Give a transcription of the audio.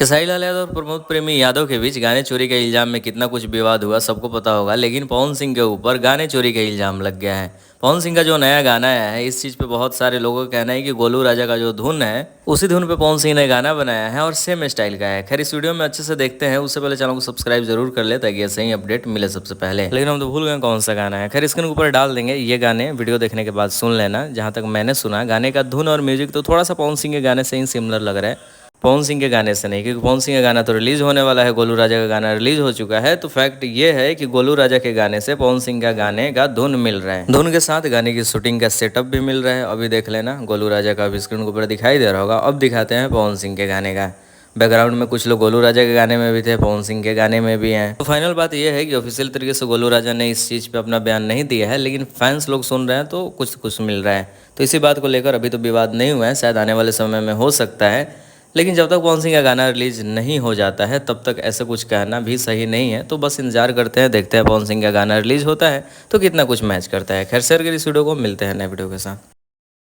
खेसारी लाल यादव और प्रमोद प्रेमी यादव के बीच गाने चोरी के इल्जाम में कितना कुछ विवाद हुआ सबको पता होगा, लेकिन पवन सिंह के ऊपर गाने चोरी का इल्जाम लग गया है। पवन सिंह का जो नया गाना आया है, इस चीज़ पे बहुत सारे लोगों का कहना है कि गोलू राजा का जो धुन है उसी धुन पे पवन सिंह ने गाना बनाया है और सेम स्टाइल का है। खैर, इस वीडियो में अच्छे से देखते हैं, उससे पहले चैनल को सब्सक्राइब जरूर कर ले ताकि ऐसे ही अपडेट मिले सबसे पहले। लेकिन हम तो भूल गए कौन सा गाना है। खैर, स्क्रीन के ऊपर डाल देंगे ये गाने, वीडियो देखने के बाद सुन लेना। जहाँ तक मैंने सुना, गाने का धुन और म्यूजिक तो थोड़ा सा पवन सिंह के गाने से ही सिमिलर लग रहा है, पवन सिंह के गाने से नहीं, क्योंकि पवन सिंह का गाना तो रिलीज होने वाला है, गोलू राजा का गाना रिलीज हो चुका है। तो फैक्ट ये है कि गोलू राजा के गाने से पवन सिंह का गाने का धुन मिल रहा है, धुन के साथ गाने की शूटिंग का सेटअप भी मिल रहा है। अभी देख लेना, गोलू राजा का अभी स्क्रीन के ऊपर दिखाई दे रहा होगा। अब दिखाते हैं पवन सिंह के गाने का। बैकग्राउंड में कुछ लोग गोलू राजा के गाने में भी थे, पवन सिंह के गाने में भी हैं। तो फाइनल बात यह है कि ऑफिशियल तरीके से गोलू राजा ने इस चीज़ पे अपना बयान नहीं दिया है, लेकिन फैंस लोग सुन रहे हैं तो कुछ मिल रहा है। तो इसी बात को लेकर अभी तो विवाद नहीं हुआ है, शायद आने वाले समय में हो सकता है। लेकिन जब तक पवन सिंह का गाना रिलीज नहीं हो जाता है तब तक ऐसा कुछ कहना भी सही नहीं है। तो बस इंतजार करते हैं, देखते हैं पवन सिंह का गाना रिलीज होता है तो कितना कुछ मैच करता है। खैर, शेयर करिए इस वीडियो को, मिलते हैं नए वीडियो के साथ।